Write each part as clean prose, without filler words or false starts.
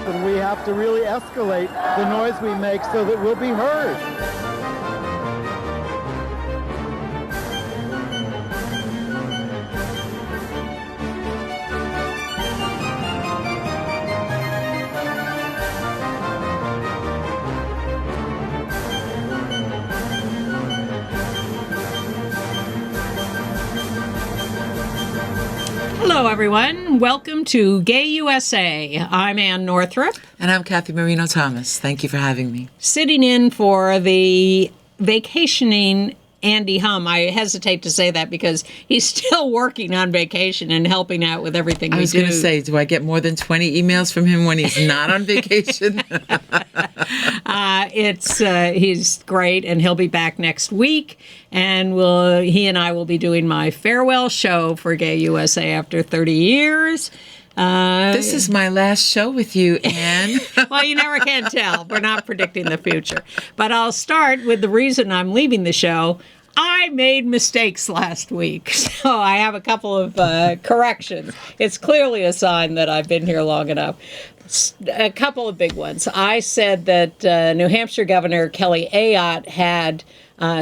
and we have to really escalate the noise we make so that we'll be heard. Hello, everyone. Welcome to Gay USA. I'm Ann Northrop. And I'm Cathey Marino-Thomas. Thank you for having me. Sitting in for the vacationing Andy Hum. I hesitate to say that because he's still working on vacation and helping out with everything we do. I was going to say, do I get more than 20 emails from him when he's not on vacation? He's great, and he'll be back next week. And he and I will be doing my farewell show for Gay USA after 30 years. This is my last show with you, Anne. Well, you never can tell. We're not predicting the future. But I'll start with the reason I'm leaving the show. I made mistakes last week, so I have a couple of corrections. It's clearly a sign that I've been here long enough. A couple of big ones. I said that New Hampshire Governor Kelly Ayotte had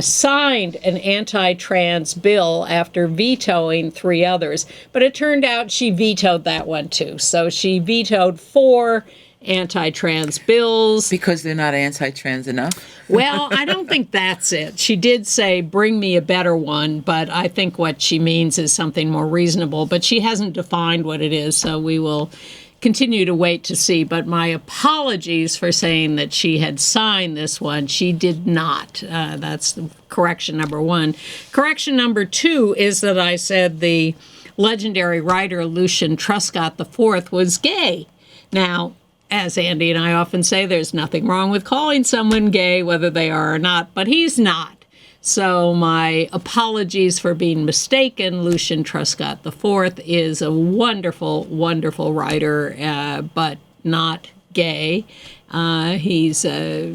signed an anti-trans bill after vetoing 3 others. But it turned out she vetoed that one, too. So she vetoed 4 anti-trans bills. Because they're not anti-trans enough? Well, I don't think that's it. She did say, bring me a better one, but I think what she means is something more reasonable. But she hasn't defined what it is, so we will continue to wait to see. But my apologies for saying that she had signed this one. She did not. That's correction number 1. Correction number 2 is that I said the legendary writer Lucian Truscott IV was gay. Now, as Andy and I often say, there's nothing wrong with calling someone gay, whether they are or not, but he's not. So my apologies for being mistaken. Lucian Truscott IV is a wonderful, wonderful writer, but not gay. He's, as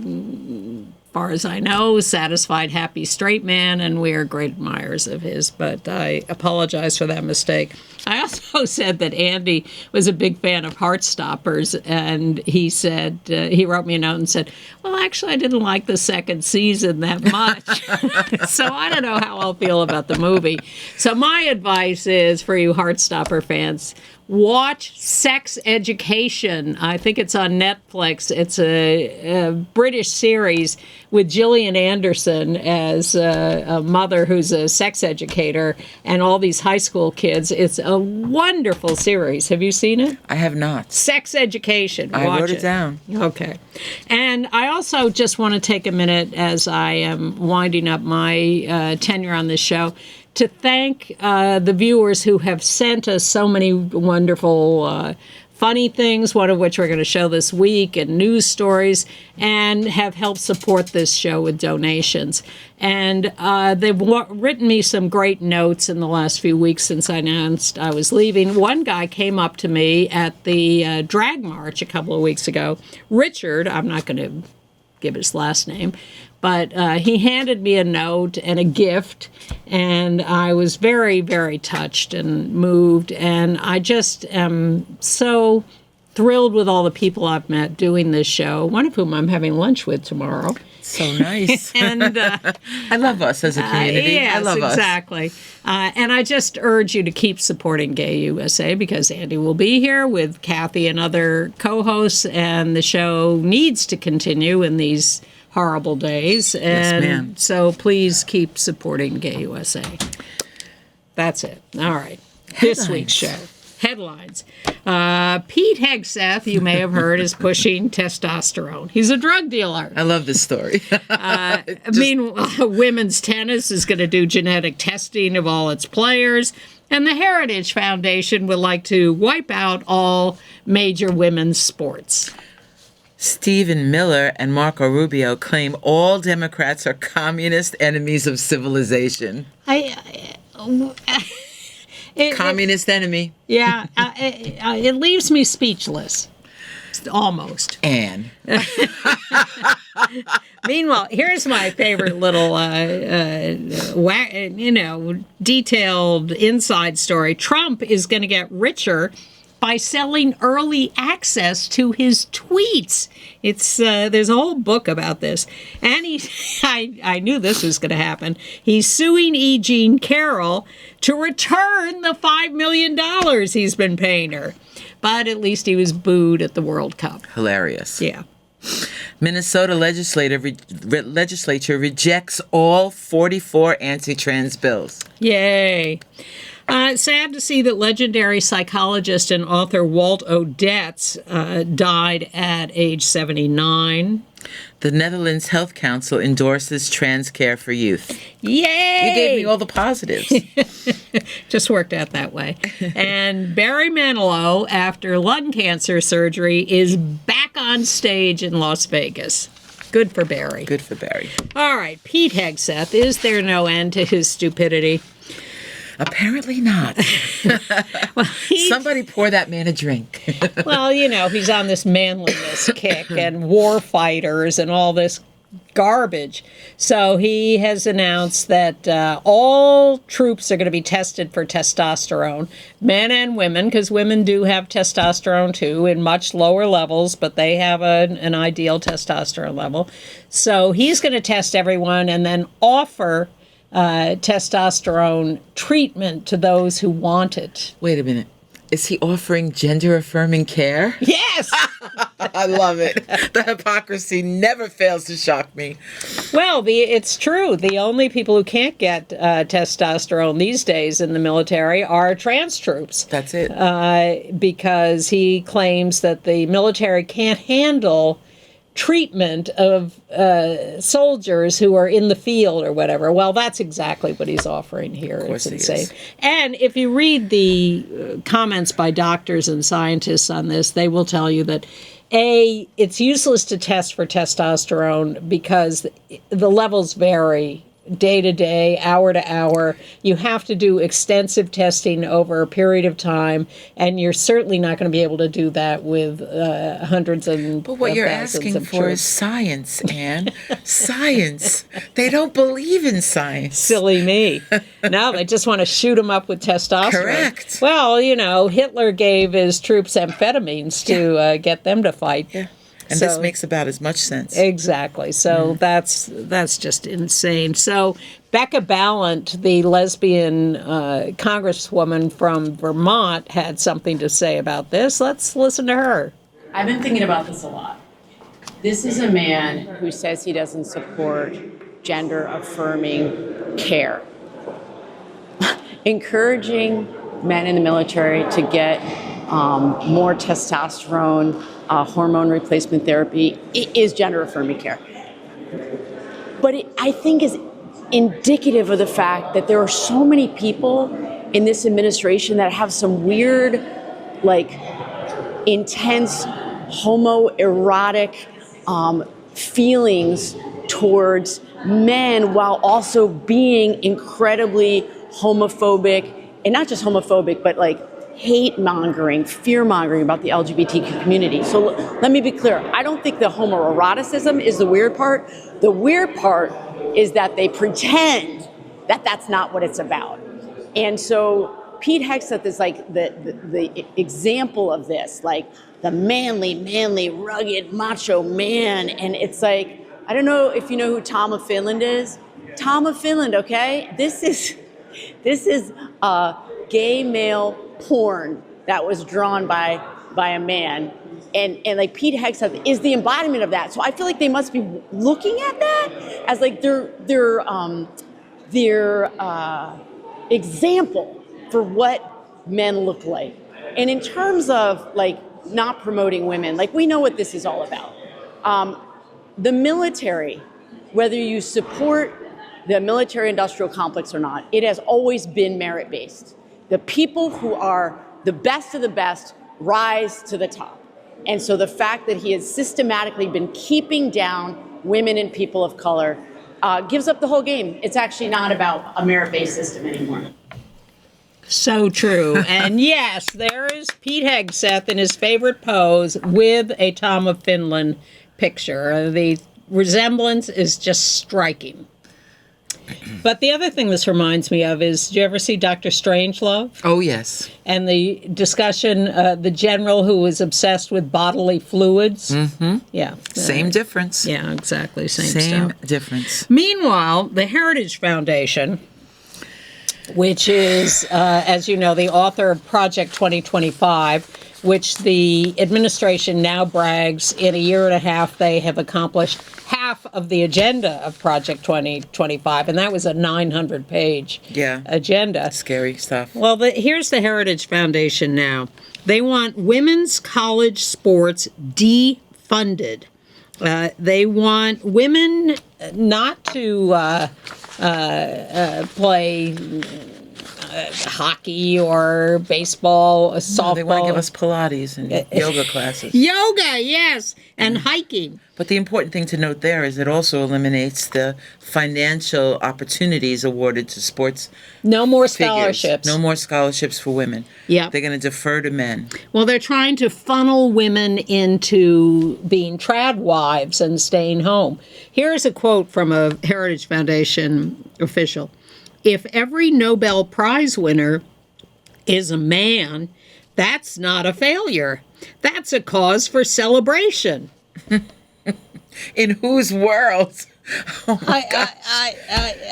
far as I know, satisfied, happy straight man, and we are great admirers of his. But I apologize for that mistake. I also said that Andy was a big fan of Heartstoppers, and he said, he wrote me a note and said, well, actually, I didn't like the second season that much. So I don't know how I'll feel about the movie. So my advice is, for you Heartstopper fans, watch Sex Education. I think it's on Netflix. It's a British series with Gillian Anderson as a mother who's a sex educator and all these high school kids. It's a wonderful series. Have you seen it? I have not. Sex Education. Watch I wrote it down. Okay. And I also just want to take a minute, as I am winding up my tenure on this show, to thank the viewers who have sent us so many wonderful funny things, one of which we're going to show this week, and news stories, and have helped support this show with donations. And they've written me some great notes in the last few weeks since I announced I was leaving. One guy came up to me at the drag march a couple of weeks ago. Richard, I'm not going to give his last name, but he handed me a note and a gift, and I was very, very touched and moved. And I just am so thrilled with all the people I've met doing this show, one of whom I'm having lunch with tomorrow. So nice. And I love us as a community. Yes, I love us. Exactly. And I just urge you to keep supporting Gay USA, because Andy will be here with Cathey and other co-hosts, and the show needs to continue in these horrible days. And yes, ma'am. So please keep supporting Gay USA. That's it. All right. This week's show. Headlines. Pete Hegseth, you may have heard, is pushing testosterone. He's a drug dealer. I love this story. Meanwhile, women's tennis is going to do genetic testing of all its players. And the Heritage Foundation would like to wipe out all major women's sports. Stephen Miller and Marco Rubio claim all Democrats are communist enemies of civilization. Communist enemy. Yeah, it leaves me speechless. Almost. Anne. Meanwhile, here's my favorite little, detailed inside story. Trump is going to get richer by selling early access to his tweets. It's there's a whole book about this. And I knew this was going to happen. He's suing E. Jean Carroll to return the $5 million he's been paying her. But at least he was booed at the World Cup. Hilarious. Yeah. Minnesota legislature rejects all 44 anti-trans bills. Yay. Sad to see that legendary psychologist and author Walt Odets died at age 79. The Netherlands Health Council endorses trans care for youth. Yay! You gave me all the positives. Just worked out that way. And Barry Manilow, after lung cancer surgery, is back on stage in Las Vegas. Good for Barry. Good for Barry. All right, Pete Hegseth. Is there no end to his stupidity? Apparently not. Well, Somebody pour that man a drink. Well, you know, he's on this manliness kick and war fighters and all this garbage. So he has announced that all troops are going to be tested for testosterone, men and women, because women do have testosterone too in much lower levels, but they have an ideal testosterone level. So he's going to test everyone and then offer testosterone treatment to those who want it. Wait a minute. Is he offering gender-affirming care? Yes! I love it. The hypocrisy never fails to shock me. Well, it's true. The only people who can't get testosterone these days in the military are trans troops. That's it. Because he claims that the military can't handle treatment of soldiers who are in the field or whatever. Well, that's exactly what he's offering here. Of course it's he insane. is. And if you read the comments by doctors and scientists on this, they will tell you that it's useless to test for testosterone because the levels vary day to day, hour to hour. You have to do extensive testing over a period of time, and you're certainly not going to be able to do that with hundreds and But what you're asking for is science, Anne. Science. They don't believe in science. Silly me. No, they just want to shoot them up with testosterone. Correct. Well, you know, Hitler gave his troops amphetamines to get them to fight. Yeah. And this makes about as much sense. Exactly. So that's just insane. So Becca Ballant, the lesbian congresswoman from Vermont, had something to say about this. Let's listen to her. I've been thinking about this a lot. This is a man who says he doesn't support gender-affirming care. Encouraging men in the military to get more testosterone, hormone replacement therapy is gender-affirming care. But I think is indicative of the fact that there are so many people in this administration that have some weird, like, intense homoerotic feelings towards men while also being incredibly homophobic, and not just homophobic, but like hate-mongering, fear-mongering about the LGBTQ community. So let me be clear. I don't think the homoeroticism is the weird part. The weird part is that they pretend that that's not what it's about. And so Pete Hegseth is like the example of this, like the manly, rugged, macho man. And it's like, I don't know if you know who Tom of Finland is. Tom of Finland, okay? This is gay male porn that was drawn by a man, and like Pete Hegseth is the embodiment of that. So I feel like they must be looking at that as like their example for what men look like. And in terms of like not promoting women, like we know what this is all about. The military, whether you support the military-industrial complex or not, it has always been merit-based. The people who are the best of the best rise to the top. And so the fact that he has systematically been keeping down women and people of color gives up the whole game. It's actually not about a merit-based system anymore. So true. And yes, there is Pete Hegseth in his favorite pose with a Tom of Finland picture. The resemblance is just striking. But the other thing this reminds me of is, did you ever see Dr. Strangelove? Oh, yes. And the discussion, the general who was obsessed with bodily fluids? Mm-hmm. Yeah. Same difference. Yeah, exactly. Same Same stuff. difference. Meanwhile, the Heritage Foundation, which is, as you know, the author of Project 2025, which the administration now brags in a year and a half they have accomplished half of the agenda of Project 2025, and that was a 900-page agenda. Scary stuff. Well, here's the Heritage Foundation now. They want women's college sports defunded. They want women not to play hockey or baseball, softball. No, they want to give us Pilates and yoga classes. Yoga, yes, and hiking. But the important thing to note there is it also eliminates the financial opportunities awarded to sports. No more figures. scholarships. No more scholarships for women. Yeah. They're going to defer to men. Well, they're trying to funnel women into being trad wives and staying home. Here's a quote from a Heritage Foundation official. If every Nobel Prize winner is a man, that's not a failure. That's a cause for celebration. In whose world? Oh my gosh.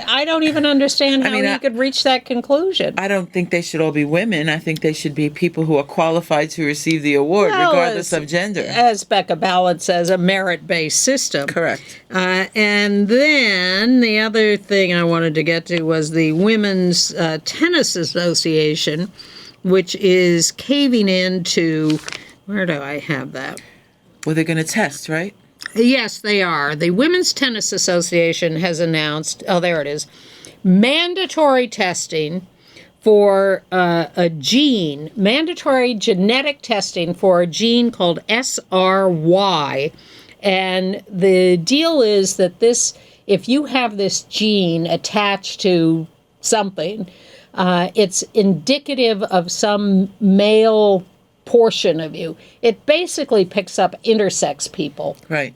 I don't even understand how you could reach that conclusion. I don't think they should all be women. I think they should be people who are qualified to receive the award, regardless of gender. As Becca Ballard says, a merit-based system. Correct. And then the other thing I wanted to get to was the Women's Tennis Association, which is caving into, where do I have that? Well, they're going to test, right? Yes, they are. The Women's Tennis Association has announced, there it is, mandatory testing for a gene, mandatory genetic testing for a gene called SRY. And the deal is that if you have this gene attached to something, it's indicative of some male portion of you. It basically picks up intersex people. Right.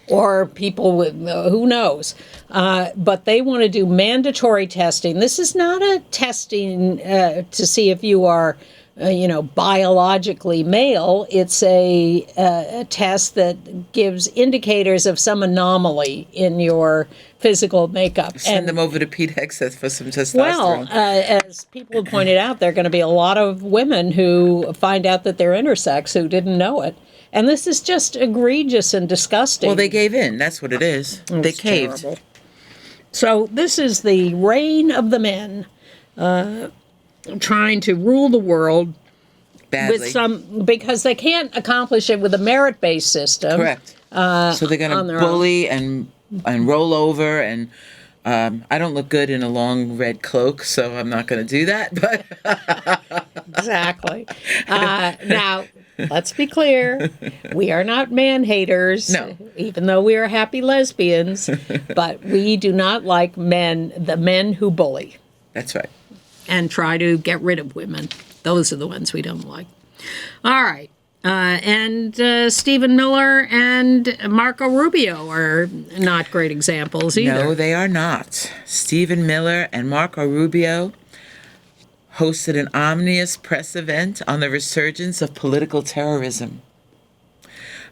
Or people with, who knows. But they want to do mandatory testing. This is not a testing to see if you are, biologically male. It's a test that gives indicators of some anomaly in your physical makeup. Send them over to Pete Hegseth for some testosterone. Well, as people have pointed out, there are going to be a lot of women who find out that they're intersex who didn't know it. And this is just egregious and disgusting. Well, they gave in. That's what it is. They caved. Terrible. So this is the reign of the men trying to rule the world. Badly. Because they can't accomplish it with a merit-based system. Correct. So they're going to bully and roll over, and I don't look good in a long red cloak, so I'm not going to do that. But exactly. Now, let's be clear. We are not man-haters, no. Even though we are happy lesbians, but we do not like the men who bully. That's right. And try to get rid of women. Those are the ones we don't like. All right. And Stephen Miller and Marco Rubio are not great examples either. No, they are not. Stephen Miller and Marco Rubio hosted an ominous press event on the resurgence of political terrorism.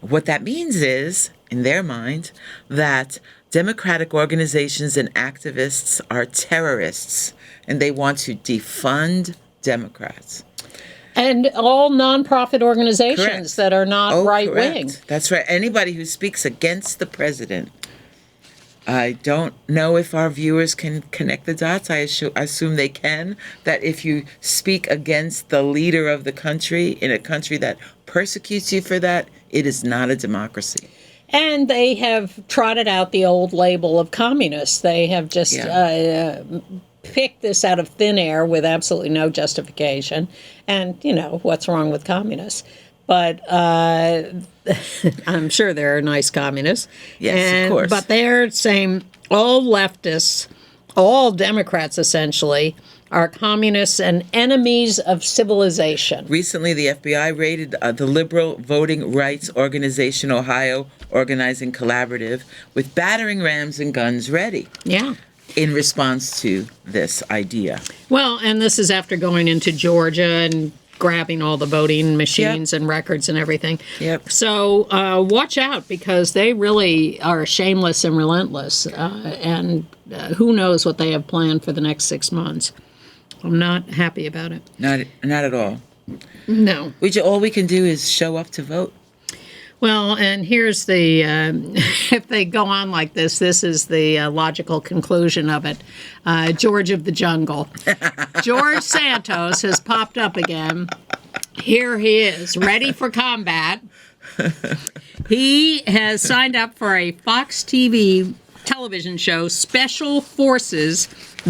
What that means is, in their mind, that democratic organizations and activists are terrorists, and they want to defund Democrats. And all nonprofit organizations Correct. that are not right-wing. Correct. That's right. Anybody who speaks against the president. I don't know if our viewers can connect the dots. I assume they can. That if you speak against the leader of the country in a country that persecutes you for that, it is not a democracy. And they have trotted out the old label of communists. They have just picked this out of thin air with absolutely no justification. And, what's wrong with communists? But I'm sure there are nice communists. Yes, of course. But they're saying all leftists, all Democrats essentially, are communists and enemies of civilization. Recently, the FBI raided the liberal voting rights organization Ohio Organizing Collaborative with battering rams and guns ready. Yeah. in response to this idea. Well, and this is after going into Georgia and grabbing all the voting machines and records and everything. Yep. So watch out, because they really are shameless and relentless, and who knows what they have planned for the next 6 months. I'm not happy about it. Not at all. No. All we can do is show up to vote. Well, and here's the, if they go on like this is the logical conclusion of it. George of the Jungle. George Santos has popped up again. Here he is, ready for combat. He has signed up for a Fox TV television show, Special Forces,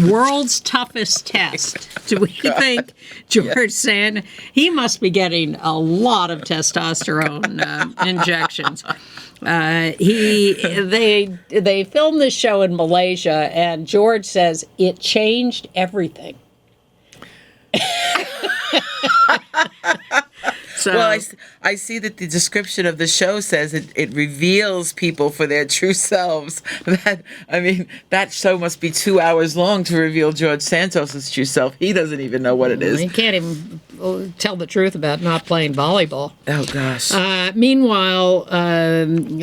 World's Toughest Test. Do we think George Sand? He must be getting a lot of testosterone injections. They filmed this show in Malaysia, and George says it changed everything. So, well, I see that the description of the show says it reveals people for their true selves. That show must be 2 hours long to reveal George Santos' true self. He doesn't even know what it is. He can't even tell the truth about not playing volleyball. Oh, gosh. Meanwhile,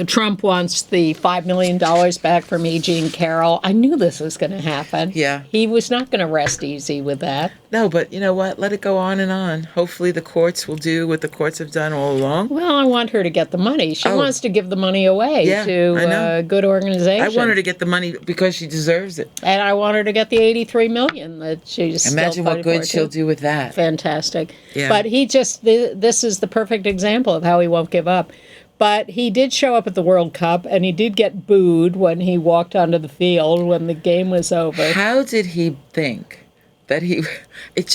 Trump wants the $5 million back from E. Jean Carroll. I knew this was going to happen. Yeah. He was not going to rest easy with that. No, but you know what? Let it go on and on. Hopefully the courts will do what the courts have done all along. Well, I want her to get the money. She wants to give the money away to good organizations. I want her to get the money because she deserves it. And I want her to get the $83 million that she's Imagine what good she'll do with that. Fantastic. Yeah. But this is the perfect example of how he won't give up. But he did show up at the World Cup, and he did get booed when he walked onto the field when the game was over. How did he think that it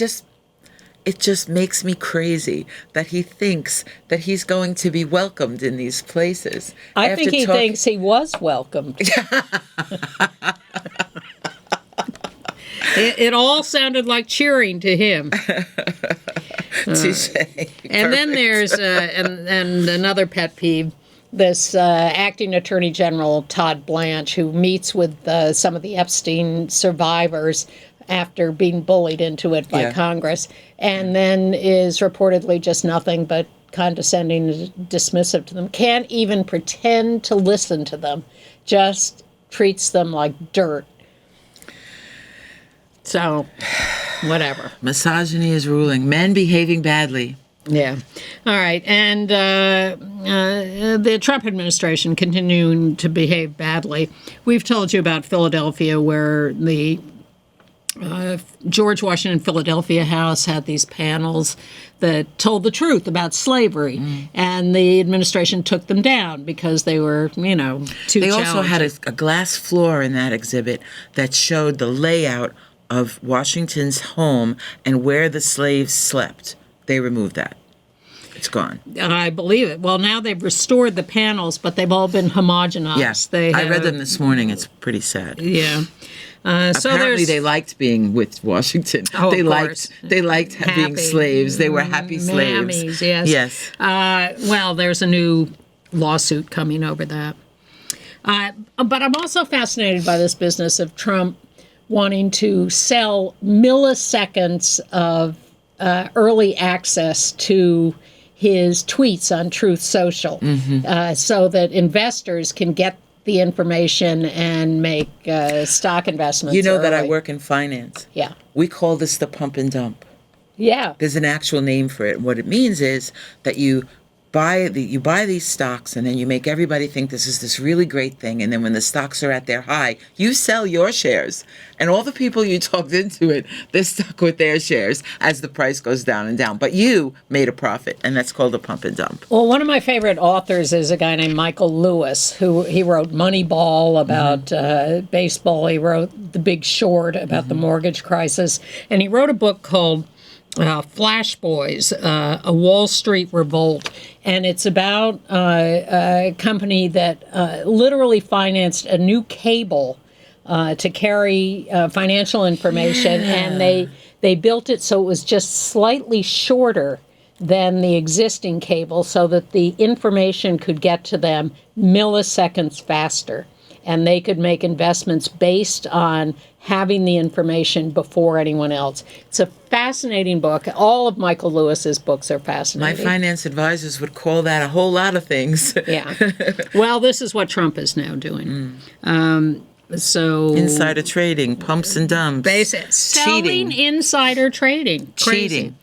just makes me crazy that he thinks that he's going to be welcomed in these places. I think he thinks he was welcomed. It all sounded like cheering to him. And then there's and another pet peeve. This acting Attorney General Todd Blanche, who meets with some of the Epstein survivors after being bullied into it by Congress, and then is reportedly just nothing but condescending and dismissive to them. Can't even pretend to listen to them. Just treats them like dirt. So, whatever. Misogyny is ruling. Men behaving badly. Yeah. All right. And the Trump administration continuing to behave badly. We've told you about Philadelphia, where the George Washington Philadelphia House had these panels that told the truth about slavery, and the administration took them down because they were, too challenging. They also had a glass floor in that exhibit that showed the layout of Washington's home and where the slaves slept. They removed that. It's gone. I believe it. Well, now they've restored the panels, but they've all been homogenized. Yes, I read them this morning. It's pretty sad. Yeah. Apparently, they liked being with Washington. Oh, they of liked being slaves. They were happy slaves. Mammies, yes. Yes. Well, there's a new lawsuit coming over that. But I'm also fascinated by this business of Trump wanting to sell milliseconds of early access to his tweets on Truth Social, so that investors can get the information and make stock investments. You know early. that I work in finance. Yeah. We call this the pump and dump. Yeah. There's an actual name for it. What it means is that you buy these stocks, and then you make everybody think this is this really great thing, and then when the stocks are at their high, you sell your shares, and all the people you talked into it, they're stuck with their shares as the price goes down and down. But you made a profit, and that's called a pump and dump. Well, one of my favorite authors is a guy named Michael Lewis, he wrote Moneyball about baseball. He wrote The Big Short about the mortgage crisis, and he wrote a book called Flash Boys, a Wall Street Revolt, and it's about a company that literally financed a new cable to carry financial information, and they built it so it was just slightly shorter than the existing cable so that the information could get to them milliseconds faster. and they could make investments based on having the information before anyone else. It's a fascinating book. All of Michael Lewis's books are My fascinating. finance advisors would call that a whole lot of things. Yeah. Well, this is what Trump is now doing. So Insider trading, pumps and dumps. selling insider trading. Crazy. Cheating.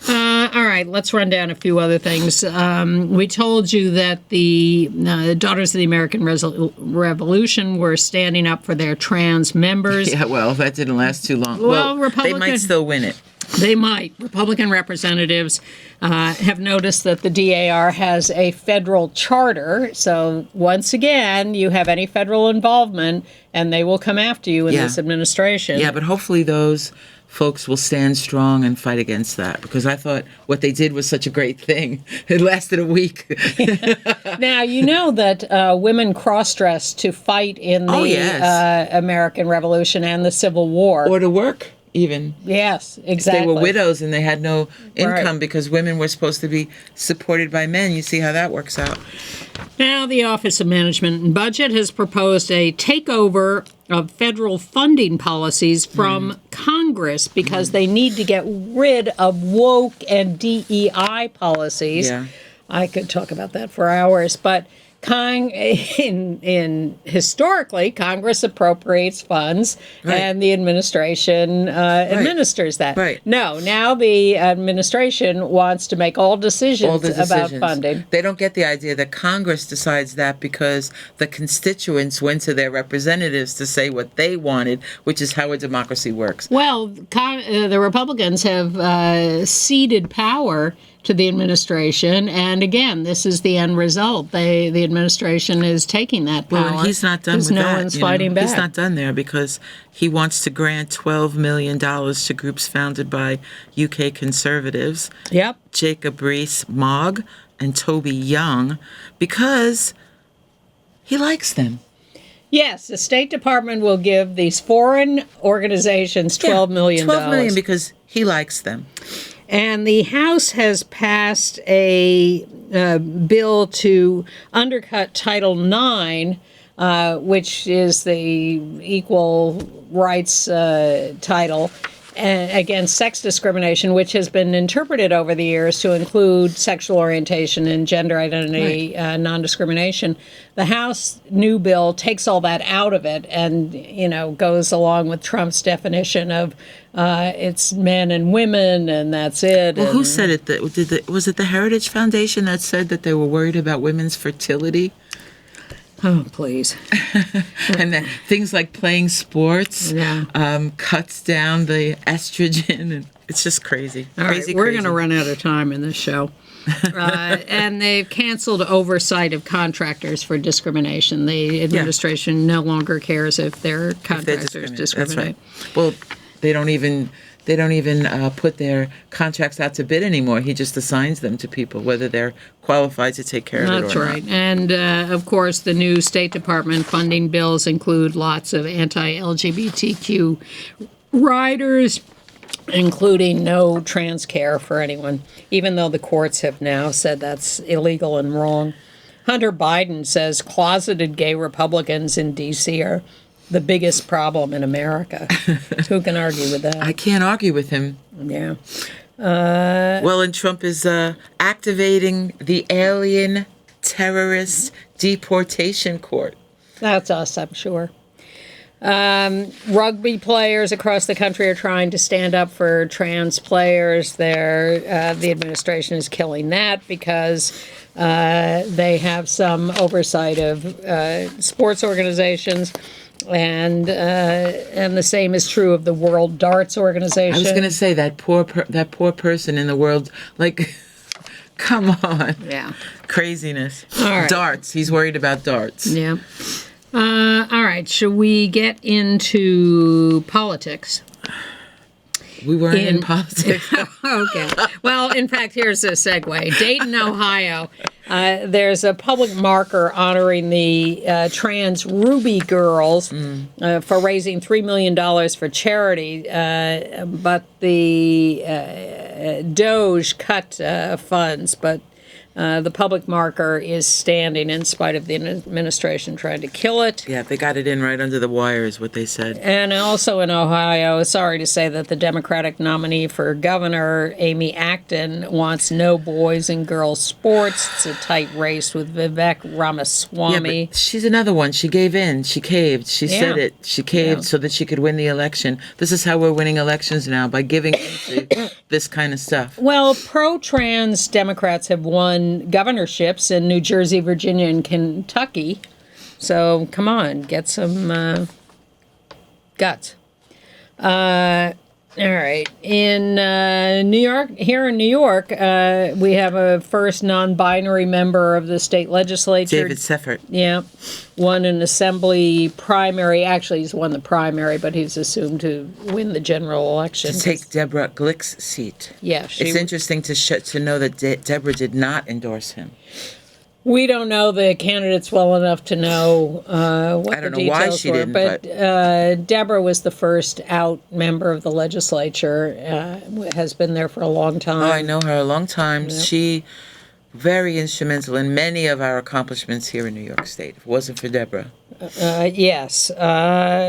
All right, let's run down a few other things. We told you that the Daughters of the American Revolution were standing up for their trans members. Yeah, well, that didn't last too long. Well, they might still win it. They might. Republican representatives have noticed that the DAR has a federal charter. So once again, you have any federal involvement, and they will come after you in this administration. Yeah, but hopefully those folks will stand strong and fight against that, because I thought what they did was such a great thing. It lasted a week. Now, you know that women cross-dressed to fight in the American Revolution and the Civil War. Or to work, even. Yes, exactly. They were widows and they had no income Right. because women were supposed to be supported by men. You see how that works out. Now, the Office of Management and Budget has proposed a takeover of federal funding policies from Congress because they need to get rid of woke and DEI policies. Yeah. I could talk about that for hours, but historically, Congress appropriates funds and the administration administers that. Right. No, now the administration wants to make all decisions about funding. They don't get the idea that Congress decides that because the constituents went to their representatives to say what they wanted, which is how a democracy works. Well, the Republicans have ceded power to the administration, and again, this is the end result. The administration is taking that power. Well, he's not done with that. No one's fighting back. He's not done there because he wants to grant $12 million to groups founded by UK conservatives. Yep. Jacob Rees-Mogg and Toby Young, because he likes them. Yes, the State Department will give these foreign organizations $12 million. $12 million because he likes them. And the House has passed a bill to undercut Title IX, which is the equal rights title, against sex discrimination, which has been interpreted over the years to include sexual orientation and gender identity non-discrimination. The House new bill takes all that out of it and, goes along with Trump's definition of it's men and women and that's it. Well, who said it? Was it the Heritage Foundation that said that they were worried about women's fertility? Oh, please. And that things like playing sports cuts down the estrogen. And it's just crazy. All right, we're going to run out of time in this show. And they've canceled oversight of contractors for discrimination. The administration no longer cares if their contractors discriminate. That's right. Well, they don't even put their contracts out to bid anymore. He just assigns them to people, whether they're qualified to take care of it or not. That's right. And, of course, the new State Department funding bills include lots of anti-LGBTQ riders, including no trans care for anyone, even though the courts have now said that's illegal and wrong. Hunter Biden says closeted gay Republicans in D.C. are the biggest problem in America. Who can argue with that? I can't argue with him. Yeah. Well, and Trump is activating the alien terrorist deportation court. That's us, I'm sure. Rugby players across the country are trying to stand up for trans players. The administration is killing that because they have some oversight of sports organizations. And the same is true of the World Darts Organization. I was going to say that poor person in the world, like, come on. Yeah. Craziness. All right. Darts. He's worried about darts. Yeah. All right. Should we get into politics? We weren't in politics. Okay. Well, in fact, here's a segue. Dayton, Ohio. There's a public marker honoring the trans Ruby girls for raising $3 million for charity, but the Doge cut funds. But The public marker is standing in spite of the administration trying to kill it. Yeah, they got it in right under the wire, is what they said. And also in Ohio, sorry to say that the Democratic nominee for governor, Amy Acton, wants no boys and girls sports. It's a tight race with Vivek Ramaswamy. Yeah, but she's another one. She gave in. She caved. She said it. She caved so that she could win the election. This is how we're winning elections now, by giving into this kind of stuff. Well, pro-trans Democrats have won governorships in New Jersey, Virginia, and Kentucky. So come on, get some guts. All right. In New York, we have a first non-binary member of the state legislature. David Seffert. Yeah. Won an assembly primary. Actually, he's won the primary, but he's assumed to win the general election. To take Deborah Glick's seat. Yeah. It's interesting to know that Deborah did not endorse him. We don't know the candidates well enough to know what the details why she were, didn't, but Deborah was the first out member of the legislature, has been there for a long time. Oh, I know her a long time. Yep. She very instrumental in many of our accomplishments here in New York State. If it wasn't for Deborah. Yes.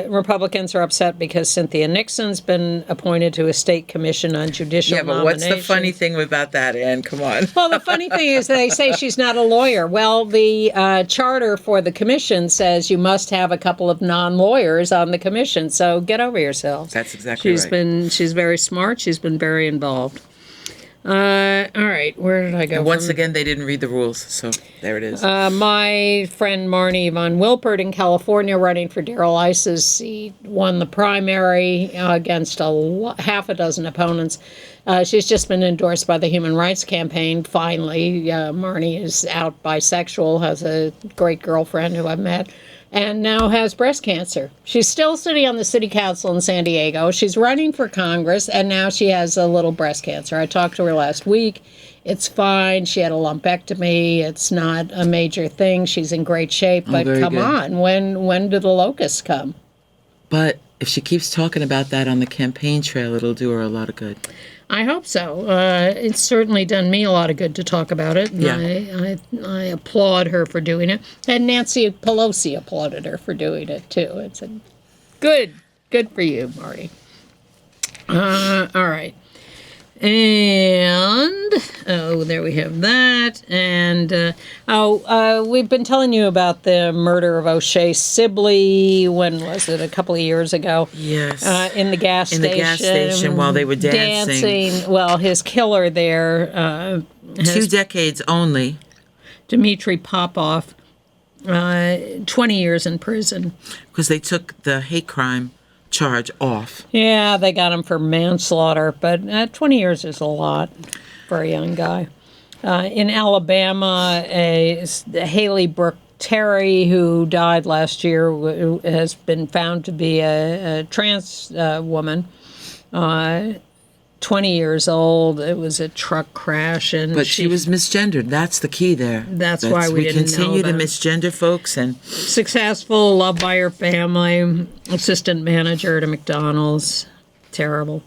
Republicans are upset because Cynthia Nixon's been appointed to a state commission on judicial nominations. What's the funny thing about that, Ann? Come on. Well, the funny thing is they say she's not a lawyer. Well, the charter for the commission says you must have a couple of non-lawyers on the commission, so get over yourselves. That's exactly right. She's very smart. She's been very involved. All right, where did I go? And once again, they didn't read the rules, so there it is. My friend Marnie von Wilpert in California, running for Darrell Iss's seat, won the primary against half a dozen opponents. She's just been endorsed by the Human Rights Campaign, finally. Marnie is out bisexual, has a great girlfriend who I've met, and now has breast cancer. She's still sitting on the city council in San Diego. She's running for Congress, and now she has a little breast cancer. I talked to her last week. It's fine. She had a lumpectomy. It's not a major thing. She's in great shape. But come on, when do the locusts come? But if she keeps talking about that on the campaign trail, it'll do her a lot of good. I hope so. It's certainly done me a lot of good to talk about it. And Yeah. I applaud her for doing it. And Nancy Pelosi applauded her for doing it, too. It's a good for you, Marty. All right. And, there we have that. And, we've been telling you about the murder of O'Shea Sibley. When was it? A couple of years ago. Yes. In the gas station. In the gas station while they were dancing. Well, his killer there. 2 decades only. Dmitry Popov, 20 years in prison. Because they took the hate crime charge off. Yeah, they got him for manslaughter, but 20 years is a lot for a young guy. In Alabama, Haley Brooke Terry, who died last year, has been found to be a trans woman. 20 years old. It was a truck crash, and but she was misgendered. That's the key there. That's why we didn't know. We continue to that. misgender folks, and successful, loved by her family, assistant manager at a McDonald's. Terrible.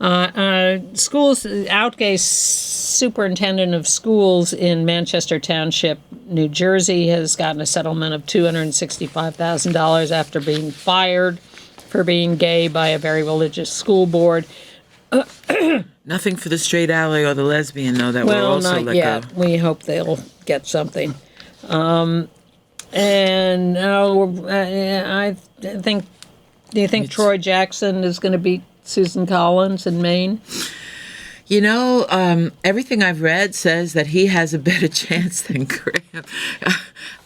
Schools. Outgay superintendent of schools in Manchester Township, New Jersey, has gotten a settlement of $265,000 after being fired for being gay by a very religious school board. Nothing for the straight ally or the lesbian, though, that will also let go. We hope they'll get something. I think. Do you think Troy Jackson is going to beat Susan Collins in Maine? You know, everything I've read says that he has a better chance than Graham.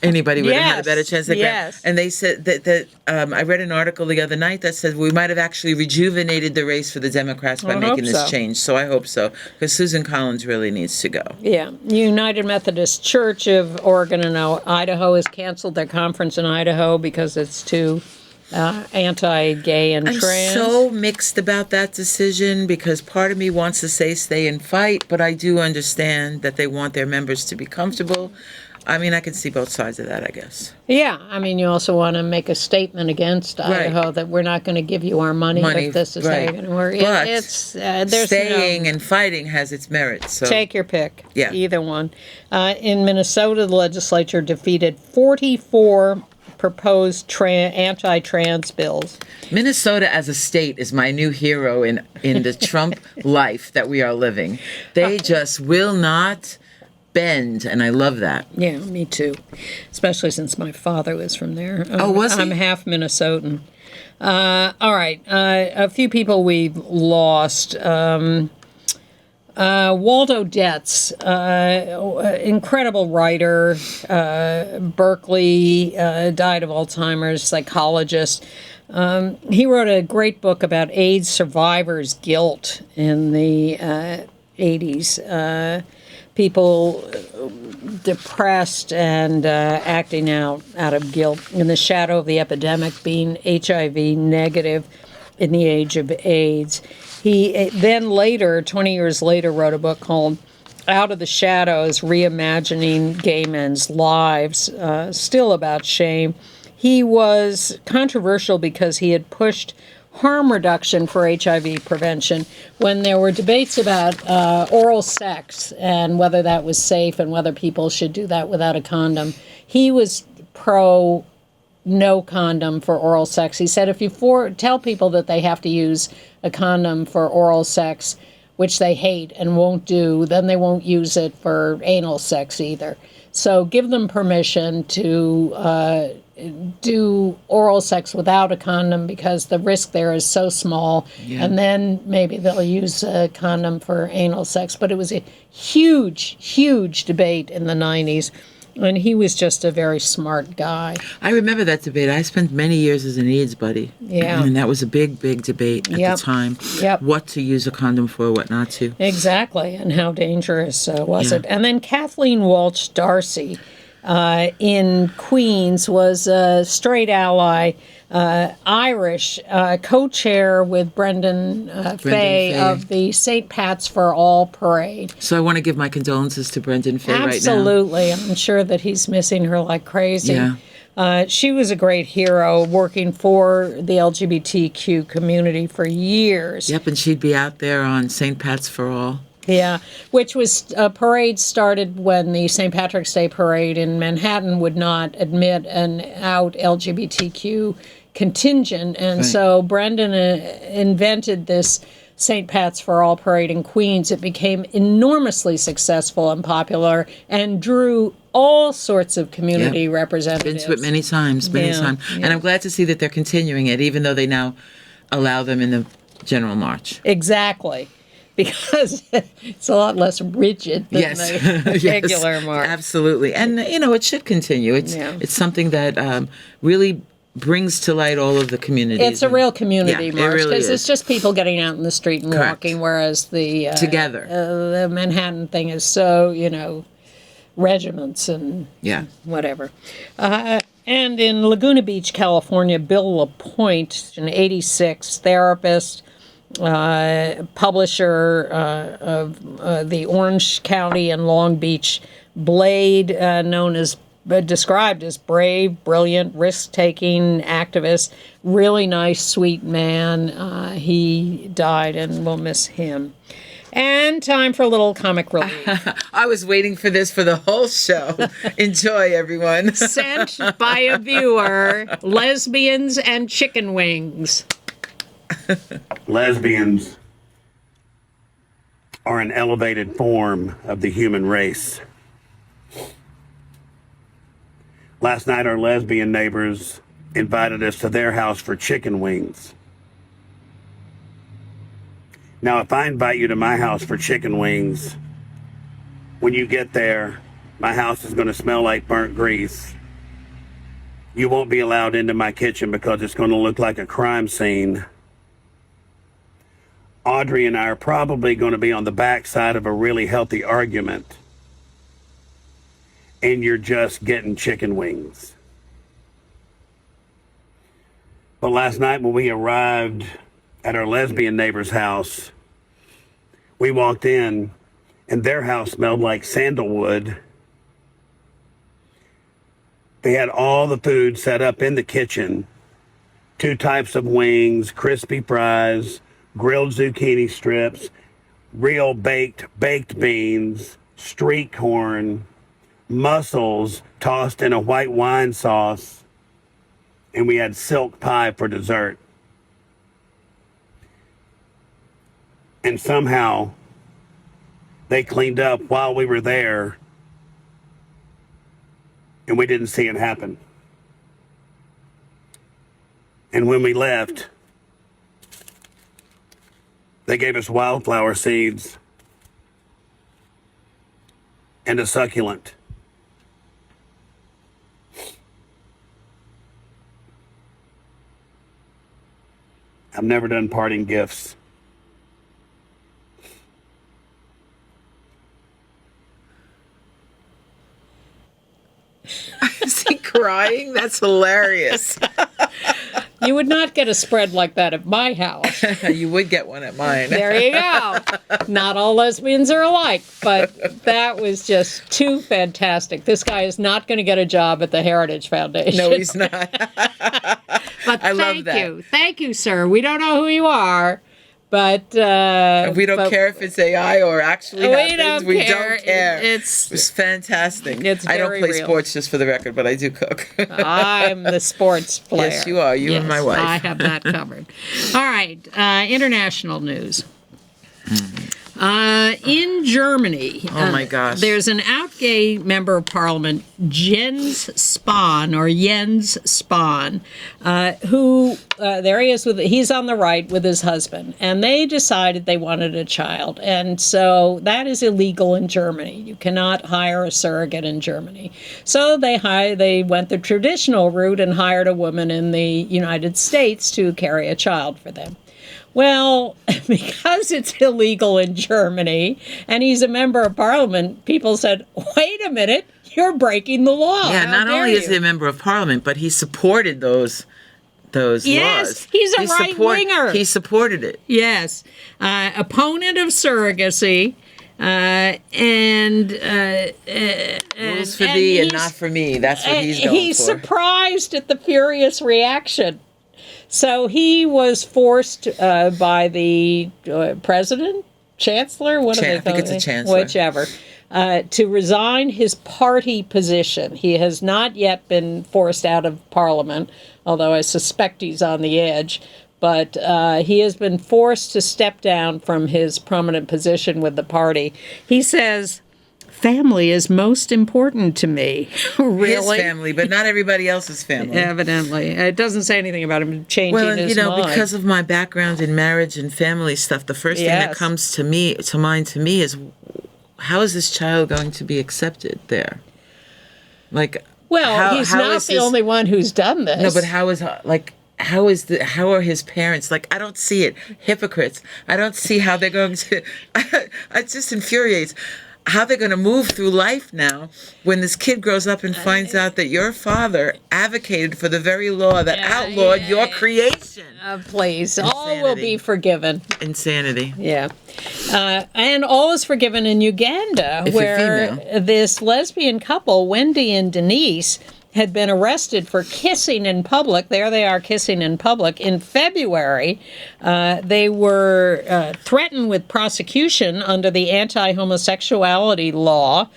Anybody would have had a better chance than Graham. And they said that I read an article the other night that said we might have actually rejuvenated the race for the Democrats by making this change. So I hope so, because Susan Collins really needs to go. Yeah. United Methodist Church of Oregon and Idaho has canceled their conference in Idaho because it's too anti-gay and I'm trans. so mixed about that decision because part of me wants to say stay and fight, but I do understand that they want their members to be comfortable. I mean, I can see both sides of that, I guess. Yeah, I mean, you also want to make a statement against Idaho Right. that we're not going to give you our money if this is how right. you're going to work. But There's staying no, and fighting has its merits. So take your pick. Yeah. Either one. In Minnesota, the legislature defeated 44 proposed anti-trans bills. Minnesota as a state is my new hero in the Trump life that we are living. They just will not bend, and I love that. Yeah, me too. Especially since my father was from there. Was he? I'm half Minnesotan. All right, a few people we've lost. Walt Odets, incredible writer, Berkeley, died of Alzheimer's, psychologist. He wrote a great book about AIDS survivors' guilt in the 80s. People depressed and acting out of guilt in the shadow of the epidemic, being HIV negative in the age of AIDS. He then later, 20 years later, wrote a book called Out of the Shadows, Reimagining Gay Men's Lives, still about shame. He was controversial because he had pushed harm reduction for HIV prevention when there were debates about oral sex and whether that was safe and whether people should do that without a condom. He was pro no condom for oral sex. He said if you tell people that they have to use a condom for oral sex, which they hate and won't do, then they won't use it for anal sex either. So give them permission to do oral sex without a condom because the risk there is so small. Yeah. And then maybe they'll use a condom for anal sex. But it was a huge, huge debate in the 90s. And he was just a very smart guy. I remember that debate. I spent many years as an AIDS buddy. Yeah. And that was a big, big debate at the time. Yep. What to use a condom for, what not to. Exactly. And how dangerous was it? And then Kathleen Walsh Darcy in Queens was a straight ally, Irish, co-chair with Brendan Fay of the St. Pat's for All parade. So I want to give my condolences to Brendan Fay right now. Absolutely. I'm sure that he's missing her like crazy. Yeah. She was a great hero working for the LGBTQ community for years. Yep, and she'd be out there on St. Pat's for All. Yeah, which was a parade started when the St. Patrick's Day parade in Manhattan would not admit an out LGBTQ contingent. And so Brendan invented this St. Pat's for All parade in Queens. It became enormously successful and popular and drew all sorts of community representatives. Been to it many times. Yeah. And I'm glad to see that they're continuing it, even though they now allow them in the General March. Exactly. Because it's a lot less rigid than the regular march. Absolutely. And, it should continue. It's something that really brings to light all of the communities. It's a real community march because really it's just people getting out in the street and walking, whereas the together the Manhattan thing is so, regiments and whatever. And in Laguna Beach, California, Bill LaPointe, an 86 therapist, publisher of the Orange County and Long Beach Blade, described as brave, brilliant, risk-taking activist, really nice, sweet man. He died, and we'll miss him. And time for a little comic relief. I was waiting for this for the whole show. Enjoy, everyone. Sent by a viewer, Lesbians and Chicken Wings. Lesbians are an elevated form of the human race. Last night, our lesbian neighbors invited us to their house for chicken wings. Now, if I invite you to my house for chicken wings, when you get there, my house is going to smell like burnt grease. You won't be allowed into my kitchen because it's going to look like a crime scene. Audrey and I are probably going to be on the backside of a really healthy argument. And you're just getting chicken wings. But last night when we arrived at our lesbian neighbor's house, we walked in and their house smelled like sandalwood. They had all the food set up in the kitchen. 2 types of wings, crispy fries, grilled zucchini strips, real baked beans, street corn, mussels tossed in a white wine sauce, and we had silk pie for dessert. And somehow they cleaned up while we were there, and we didn't see it happen. And when we left, they gave us wildflower seeds and a succulent. I've never done parting gifts. Is he crying? That's hilarious. You would not get a spread like that at my house. You would get one at mine. There you go. Not all lesbians are alike, but that was just too fantastic. This guy is not going to get a job at the Heritage Foundation. No, he's not. But I love that. thank you. Thank you, sir. We don't know who you are, but... we don't care if it's AI or actually happens. We don't care. It's fantastic. It's I don't very play real. sports, just for the record, but I do cook. I'm the sports player. Yes, you are. You and my wife. I have that covered. All right. International news. In Germany, Oh my gosh. there's an out gay member of parliament, Jens Spahn, who there he is he's on the right with his husband, and they decided they wanted a child, and so that is illegal in Germany. You cannot hire a surrogate in Germany. So they went the traditional route and hired a woman in the United States to carry a child for them. Well, because it's illegal in Germany and he's a member of parliament, people said, wait a minute, you're breaking the law. Yeah, How not dare only is you?" he a member of parliament, but he supported those laws. Yes, he's a right-winger. He supported it. Yes. Opponent of surrogacy. Rules for thee and not for me. That's what he's going He's for. surprised at the furious reaction. So he was forced by the president, chancellor, what do they call it? I think it's a chancellor. Whichever, to resign his party position. He has not yet been forced out of parliament, although I suspect he's on the edge. But he has been forced to step down from his prominent position with the party. He says, family is most important to me. Really? His family, but not everybody else's family. Evidently. It doesn't say anything about him changing his mind. Because of my background in marriage and family stuff, the first thing that comes to mind is, how is this child going to be accepted there? Like, well, he's not the only one who's done this. No, but how are his parents? Like, I don't see it. Hypocrites. I don't see how they're going to. It just infuriates. How they're going to move through life now when this kid grows up and finds out that your father advocated for the very law that outlawed your creation. Please, Insanity. all will be forgiven. Insanity. Yeah. And all is forgiven in Uganda, If where you're female. this lesbian couple, Wendy and Denise, had been arrested for kissing in public. There they are, kissing in public. In February, they were threatened with prosecution under the anti-homosexuality law,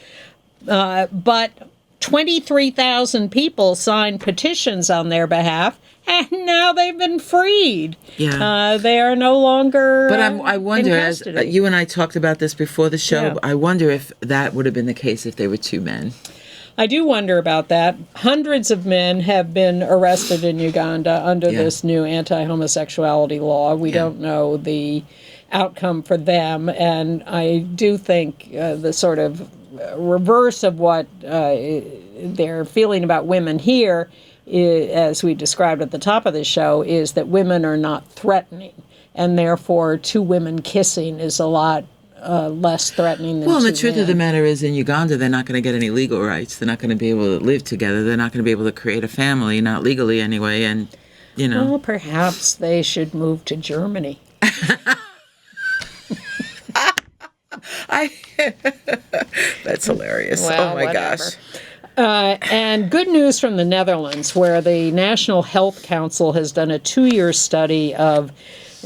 but 23,000 people signed petitions on their behalf, and now they've been freed. Yeah. They are no longer But I wonder, in as custody. you and I talked about this before the show, Yeah. I wonder if that would have been the case if they were two men. I do wonder about that. Hundreds of men have been arrested in Uganda under this new anti-homosexuality law. We don't know the outcome for them, and I do think the sort of reverse of what they're feeling about women here, as we described at the top of the show, is that women are not threatening, and therefore two women kissing is a lot less threatening than Well, the two truth men. of the matter is, in Uganda, they're not going to get any legal rights. They're not going to be able to live together. They're not going to be able to create a family, not legally anyway. And Well, perhaps they should move to Germany. That's hilarious. Well, oh my whatever. gosh. And good news from the Netherlands, where the National Health Council has done a 2-year study of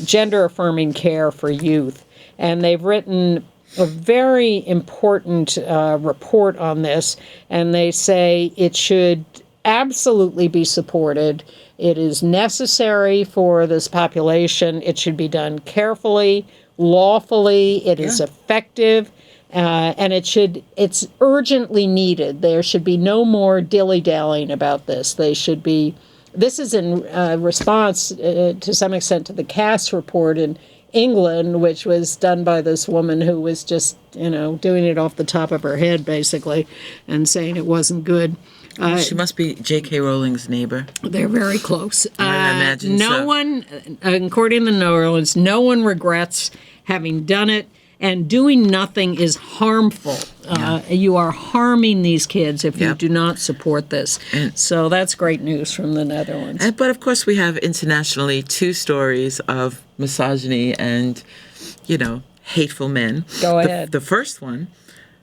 gender-affirming care for youth. And they've written a very important report on this, and they say it should absolutely be supported. It is necessary for this population. It should be done carefully, lawfully. It is effective. And it's urgently needed. There should be no more dilly-dallying about this. This is in response to some extent to the Cass report in England, which was done by this woman who was just, doing it off the top of her head, basically, and saying it wasn't good. She must be J.K. Rowling's neighbor. They're very close. I imagine so. One, according to the Netherlands, no one regrets having done it. And doing nothing is harmful. You are harming these kids if you do not support this. So that's great news from the Netherlands. But of course, we have internationally 2 stories of misogyny and, hateful men. Go ahead. The first one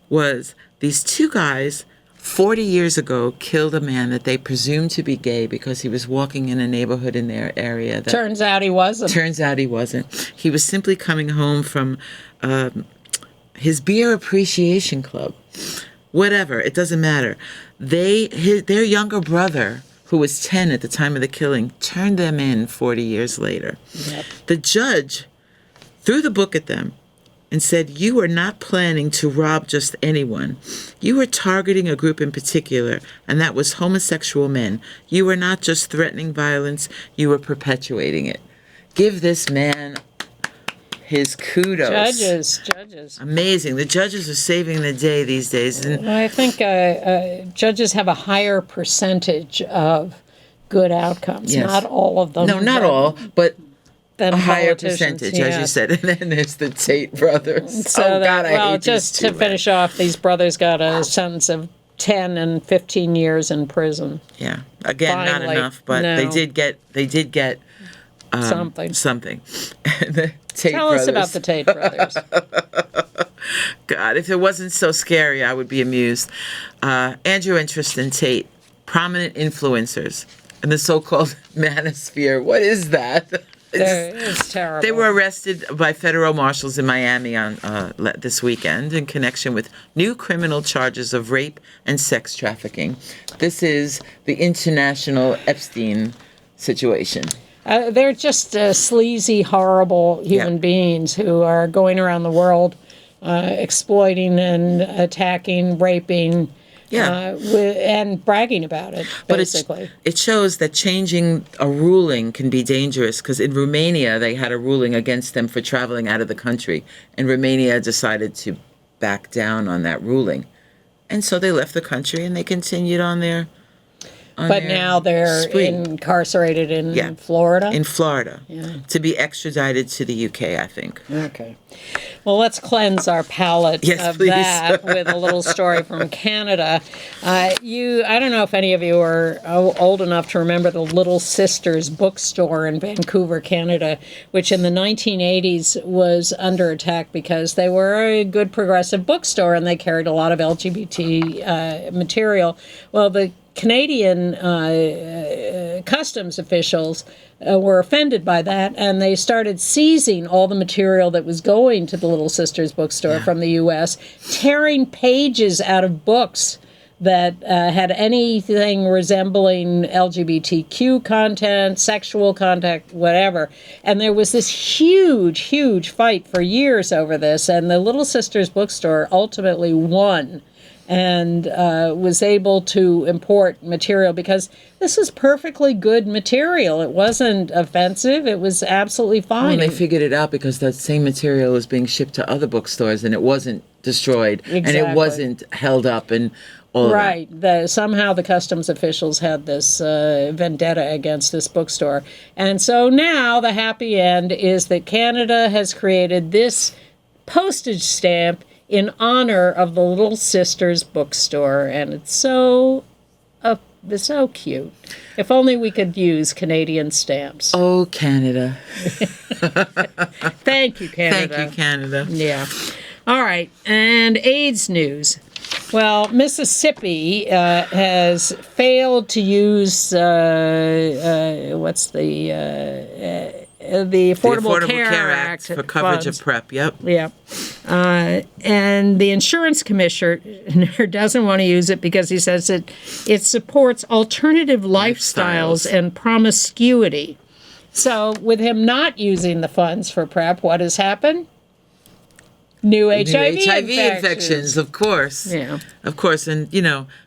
was these 2 guys 40 years ago killed a man that they presumed to be gay because he was walking in a neighborhood in their area. Turns out he wasn't. He was simply coming home from his beer appreciation club. Whatever, it doesn't matter. Their younger brother, who was 10 at the time of the killing, turned them in 40 years later. Yep. The judge threw the book at them and said, "You are not planning to rob just anyone. You are targeting a group in particular, and that was homosexual men. You are not just threatening violence, you are perpetuating it." Give this man his kudos. Judges. Amazing. The judges are saving the day these days. And I think judges have a higher percentage of good outcomes. Yes. Not all of them. no, not all, but than a higher politicians, percentage, as you said. And then there's the Tate brothers. So God, I hate just these to two finish off, these brothers got a sentence of 10 and 15 years in prison. Yeah. Again, Finally. not enough, but No. they did get Something. The Tate Tell brothers. us about the Tate brothers. God, if it wasn't so scary, I would be amused. Andrew and Tristan Tate, prominent influencers in the so-called manosphere. What is that? It's terrible. They were arrested by federal marshals in Miami on this weekend in connection with new criminal charges of rape and sex trafficking. This is the international Epstein situation. They're just sleazy, horrible human beings who are going around the world exploiting and attacking, raping, and bragging about it, basically. But it shows that changing a ruling can be dangerous, because in Romania, they had a ruling against them for traveling out of the country, and Romania decided to back down on that ruling. And so they left the country, and they continued on their But now they're spree. incarcerated in Florida? In Florida. Yeah. To be extradited to the UK, I think. Okay. Well, let's cleanse our palate of please. that with a little story from Canada. I don't know if any of you are old enough to remember the Little Sisters bookstore in Vancouver, Canada, which in the 1980s was under attack because they were a good progressive bookstore and they carried a lot of LGBT material. Well, the Canadian customs officials were offended by that, and they started seizing all the material that was going to the Little Sisters bookstore from the U.S., tearing pages out of books that had anything resembling LGBTQ content, sexual content, whatever. And there was this huge, huge fight for years over this, and the Little Sisters bookstore ultimately won and was able to import material because this was perfectly good material. It wasn't offensive. It was absolutely fine. And they figured it out because that same material was being shipped to other bookstores and it wasn't destroyed and it wasn't held up and all right. Somehow the customs officials had this vendetta against this bookstore. And so now the happy end is that Canada has created this postage stamp in honor of the Little Sisters bookstore, and it's so so cute. If only we could use Canadian stamps. Oh, Canada. Thank you, Canada. Thank you, Canada. Yeah. All right. And AIDS news. Well, Mississippi has failed to use the Affordable Care Act for coverage funds. of PrEP. Yep. Yeah. And the insurance commissioner doesn't want to use it because he says it supports alternative lifestyles and promiscuity. So with him not using the funds for PrEP, what has happened? New HIV infections, of course. Yeah. Of course. And,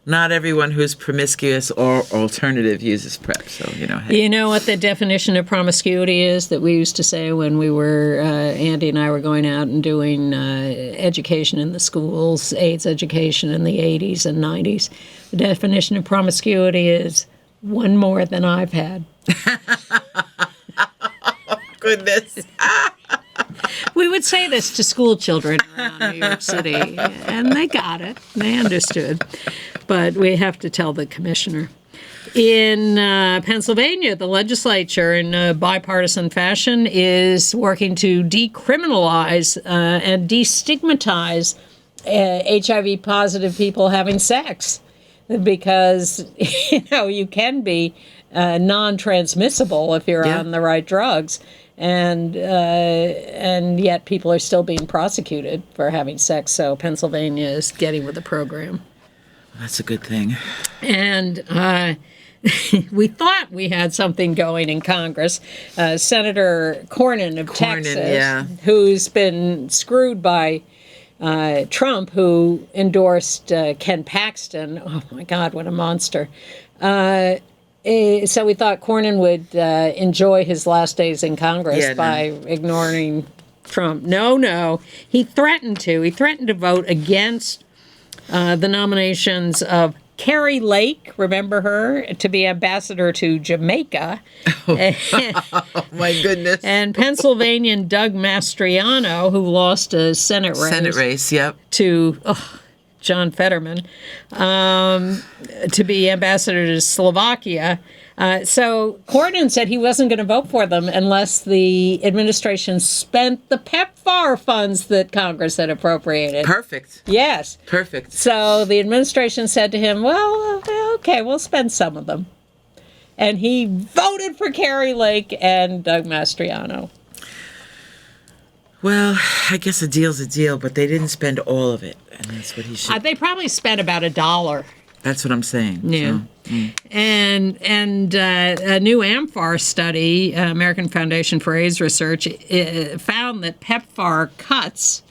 not everyone who's promiscuous or alternative uses PrEP. So, hey. You know what the definition of promiscuity is that we used to say when we were, Andy and I were going out and doing education in the schools, AIDS education in the 80s and 90s. The definition of promiscuity is one more than I've had. Goodness. We would say this to school children around New York City, and they got it. They understood. But we have to tell the commissioner. In Pennsylvania, the legislature, in a bipartisan fashion, is working to decriminalize and destigmatize HIV-positive people having sex. Because, you can be non-transmissible if you're on the right drugs. And yet people are still being prosecuted for having sex. So Pennsylvania is getting with the program. That's a good thing. And we thought we had something going in Congress. Senator Cornyn of Texas, who's been screwed by Trump, who endorsed Ken Paxton. Oh, my God, what a monster. So we thought Cornyn would enjoy his last days in Congress by ignoring Trump. No. He threatened to. He threatened to vote against the nominations of Carrie Lake, remember her, to be ambassador to Jamaica. Oh, my goodness. And Pennsylvanian Doug Mastriano, who lost a Senate race. To John Fetterman, to be ambassador to Slovakia. So Cornyn said he wasn't going to vote for them unless the administration spent the PEPFAR funds that Congress had appropriated. Perfect. Yes. Perfect. So the administration said to him, well, okay, we'll spend some of them. And he voted for Carrie Lake and Doug Mastriano. Well, I guess a deal's a deal, but they didn't spend all of it, and that's what he should. They probably spent about $1. That's what I'm saying. Yeah. So, And a new AMFAR study, American Foundation for AIDS Research, found that PEPFAR cuts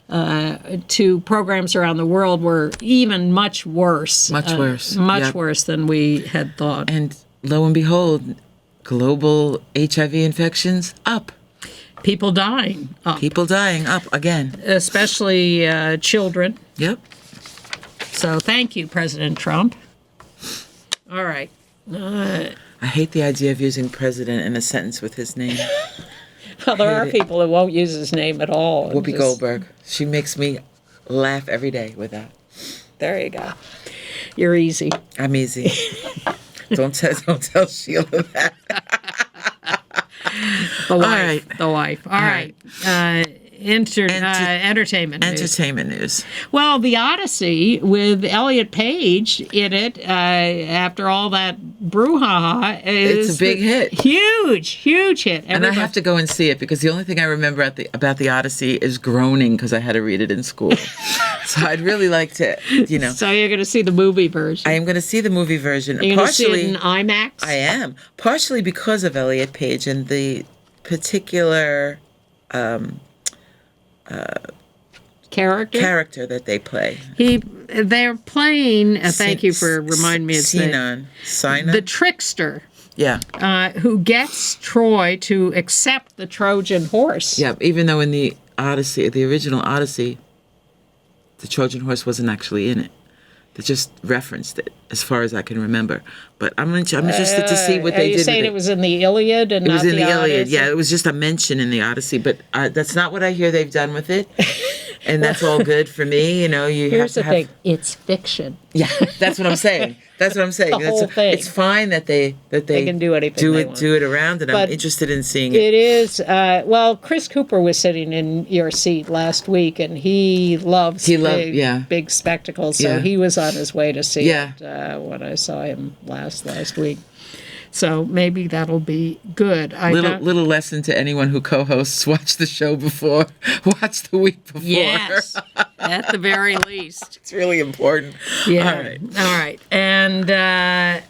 to programs around the world were even much worse. Much worse. Much worse than we had thought. And lo and behold, global HIV infections up. People dying up. People dying up again. Especially children. Yep. So thank you, President Trump. All right. I hate the idea of using president in a sentence with his name. Well, there are people who won't use his name at all. Whoopi Goldberg. She makes me laugh every day with that. There you go. You're easy. I'm easy. Don't tell Sheila that. The wife. All right. The wife. All right. Entertainment news. Entertainment news. Well, The Odyssey with Elliot Page in it, after all that brouhaha, it's a big hit. Huge hit. And I have to go and see it because the only thing I remember about The Odyssey is groaning because I had to read it in school. So I'd really like to, So you're going to see the movie version. I am going to see the movie version. You're going to see it in IMAX? I am. Partially because of Elliot Page and the particular character that they play. They're playing. Thank you for reminding me. It's the trickster. Yeah. Who gets Troy to accept the Trojan horse? Yeah. Even though in the Odyssey, the original Odyssey, the Trojan horse wasn't actually in it. They just referenced it, as far as I can remember. But I'm interested to see what they did. Are you saying it was in the Iliad and not the Odyssey? Iliad? Yeah, it was just a mention in the Odyssey, but that's not what I hear they've done with it. and that's all good for me. You know, Here's the thing: it's fiction. Yeah, that's what I'm saying. That's what I'm saying. The whole thing. It's fine that they can do anything they want. do it around, and But I'm interested in seeing it. It is. Well, Chris Cooper was sitting in your seat last week, and he loves big spectacles, so he was on his way to see it when I saw him last week. So maybe that'll be good. Little lesson to anyone who co-hosts: watch the show before, watch the week before. Yes, at the very least. It's really important. Yeah. All right. And the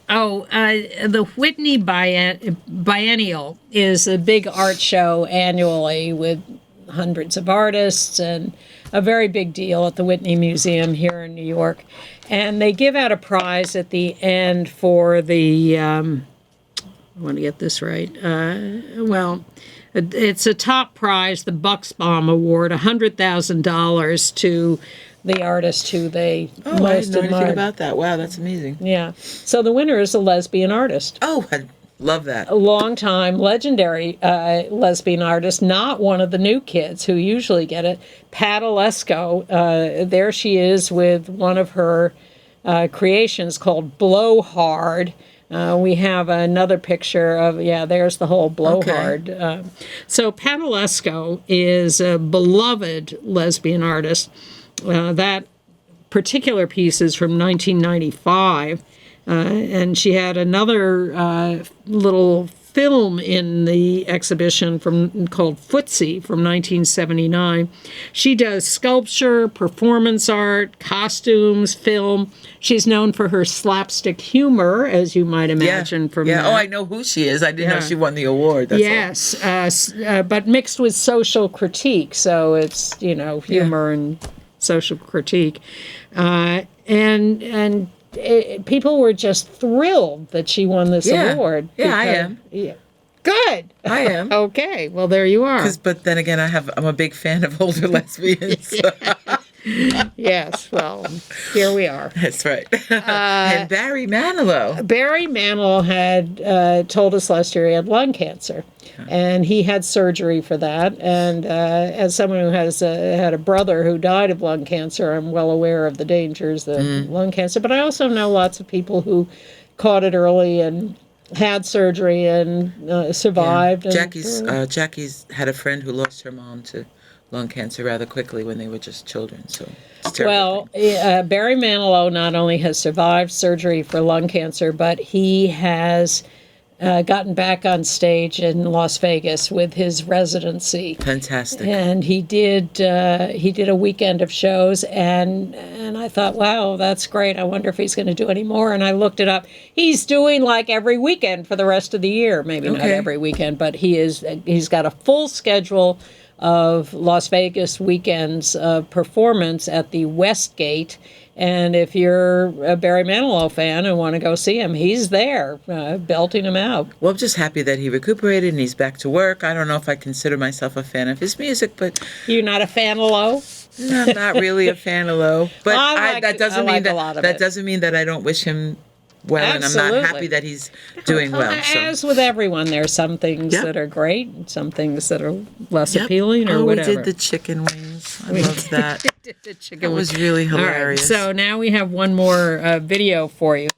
Whitney Biennial is a big art show annually with hundreds of artists and a very big deal at the Whitney Museum here in New York. And they give out a prize at the end for the. I want to get this right. It's a top prize, the Bucksbaum Award, $100,000 to the artist who they most admired. I didn't know anything about that. Wow, that's amazing. Yeah. So the winner is a lesbian artist. Oh, I love that. A long-time, legendary lesbian artist, not one of the new kids who usually get it. Pat Olesko, there she is with one of her creations called Blowhard. We have another picture of, there's the whole Blowhard. Okay. So Pat Olesko is a beloved lesbian artist. That particular piece is from 1995. And she had another little film in the exhibition called Footsie from 1979. She does sculpture, performance art, costumes, film. She's known for her slapstick humor, as you might imagine from that. Oh, I know who she is. I didn't know she won the award. That's all. But mixed with social critique. So it's, humor and social critique. People were just thrilled that she won this award. Yeah, I am. Yeah. Good. I am. Okay. Well, there you are. But then again, I'm a big fan of older lesbians. Yes. Well, here we are. That's right. And Barry Manilow. Barry Manilow had told us last year he had lung cancer. And he had surgery for that. And as someone who has had a brother who died of lung cancer, I'm well aware of the dangers of lung cancer. But I also know lots of people who caught it early and had surgery and survived. Yeah. Jackie's had a friend who lost her mom to lung cancer rather quickly when they were just children. So it's terrible. Well, Barry Manilow not only has survived surgery for lung cancer, but he has gotten back on stage in Las Vegas with his residency. Fantastic. And he did a weekend of shows, and I thought, wow, that's great. I wonder if he's going to do any more. And I looked it up. He's doing like every weekend for the rest of the year. Maybe not every weekend, but he's got a full schedule of Las Vegas weekends of performance at the Westgate. And if you're a Barry Manilow fan and want to go see him, he's there, belting him out. Well, I'm just happy that he recuperated and he's back to work. I don't know if I consider myself a fan of his music, but... You're not a fan of Low? No, I'm not really a fan of Low. But that doesn't mean that I don't wish him well, Absolutely. And I'm not happy that he's doing well. So. As with everyone, there are some things that are great and some things that are less appealing or whatever. We did the chicken wings. I loved that. It was really hilarious. All right, so now we have one more video for you.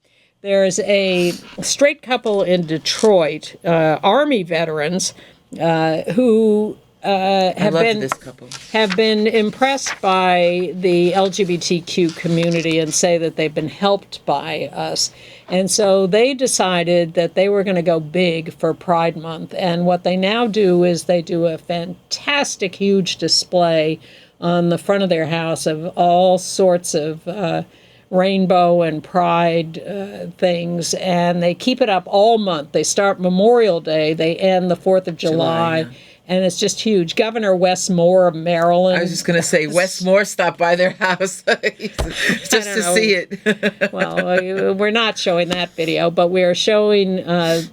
There's a straight couple in Detroit, Army veterans, who have been impressed by the LGBTQ community and say that they've been helped by us. And so they decided that they were going to go big for Pride Month. And what they now do is they do a fantastic, huge display on the front of their house of all sorts of rainbow and pride things. And they keep it up all month. They start Memorial Day. They end the 4th of July. And it's just huge. Governor Wes Moore of Maryland. I was just going to say, Wes Moore stopped by their house just to see it. Well, we're not showing that video, but we're showing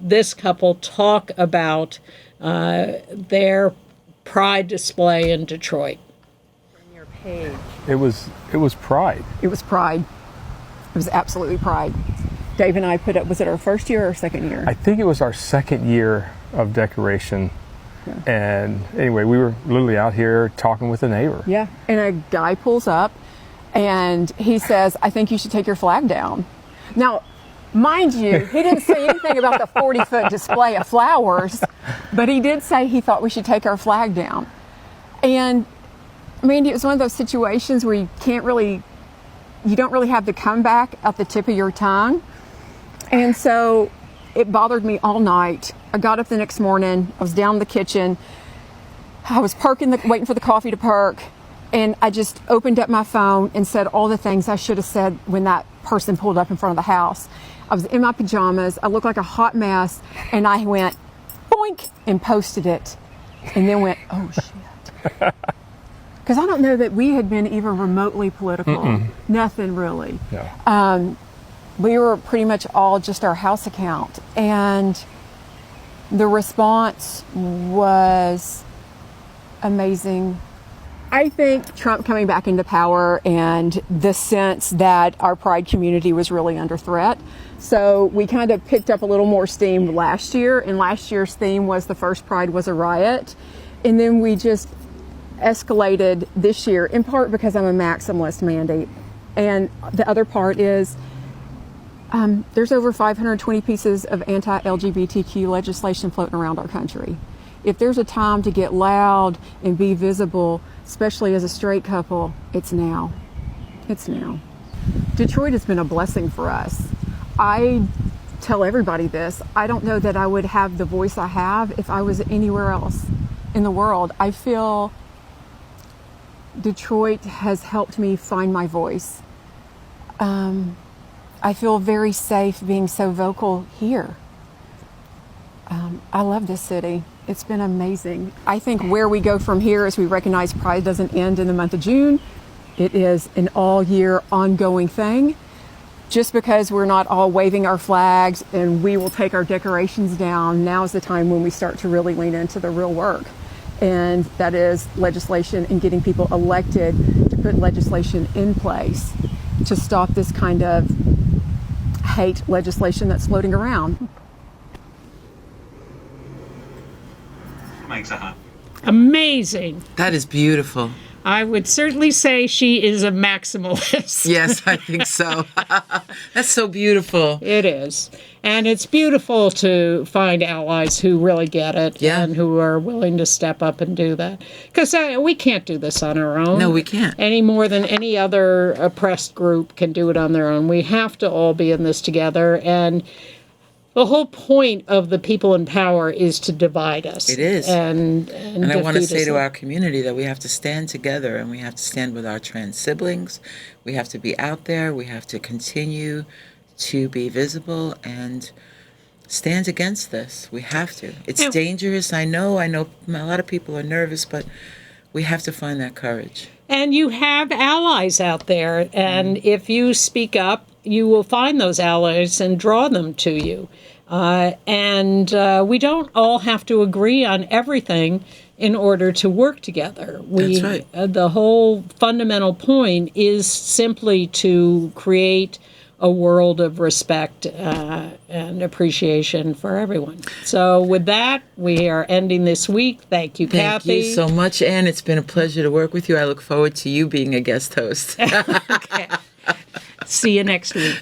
this couple talk about their pride display in Detroit. From your page. It was pride. It was pride. It was absolutely pride. Dave and I put up, was it our first year or second year? I think it was our second year of decoration. And anyway, we were literally out here talking with a neighbor. Yeah. And a guy pulls up and he says, I think you should take your flag down. Now, mind you, he didn't say anything about the 40-foot display of flowers, but he did say he thought we should take our flag down. And I mean, it was one of those situations where you don't really have the comeback at the tip of your tongue. And so it bothered me all night. I got up the next morning, I was down in the kitchen, I was waiting for the coffee to perk, and I just opened up my phone and said all the things I should have said when that person pulled up in front of the house. I was in my pajamas, I looked like a hot mess, and I went, boink, and posted it. And then went, oh shit. Because I don't know that we had been even remotely political. Mm-mm. Nothing really. Yeah. We were pretty much all just our house account. And the response was amazing. I think Trump coming back into power and the sense that our Pride community was really under threat. So we kind of picked up a little more steam last year. And last year's theme was the first Pride was a riot. And then we just escalated this year, in part because I'm a maximalist, Mandy. And the other part is there's over 520 pieces of anti-LGBTQ legislation floating around our country. If there's a time to get loud and be visible, especially as a straight couple, it's now. It's now. Detroit has been a blessing for us. I tell everybody this. I don't know that I would have the voice I have if I was anywhere else in the world. I feel Detroit has helped me find my voice. I feel very safe being so vocal here. I love this city. It's been amazing. I think where we go from here is we recognize Pride doesn't end in the month of June. It is an all-year ongoing thing. Just because we're not all waving our flags and we will take our decorations down, now is the time when we start to really lean into the real work. And that is legislation and getting people elected to put legislation in place to stop this kind of hate legislation that's floating around. Amazing. That is beautiful. I would certainly say she is a maximalist. Yes, I think so. That's so beautiful. It is. And it's beautiful to find allies who really get it and who are willing to step up and do that. Because we can't do this on our own. No, we can't. Any more than any other oppressed group can do it on their own. We have to all be in this together. And the whole point of the people in power is to divide us. It is. And I want to say us. to our community that we have to stand together and we have to stand with our trans siblings. We have to be out there. We have to continue to be visible and stand against this. We have to. It's dangerous. I know a lot of people are nervous, but we have to find that courage. And you have allies out there. And if you speak up, you will find those allies and draw them to you. And we don't all have to agree on everything in order to work together. That's right. The whole fundamental point is simply to create a world of respect and appreciation for everyone. So with that, we are ending this week. Thank you, Cathey. Thank you so much, Anne. It's been a pleasure to work with you. I look forward to you being a guest host. Okay. See you next week.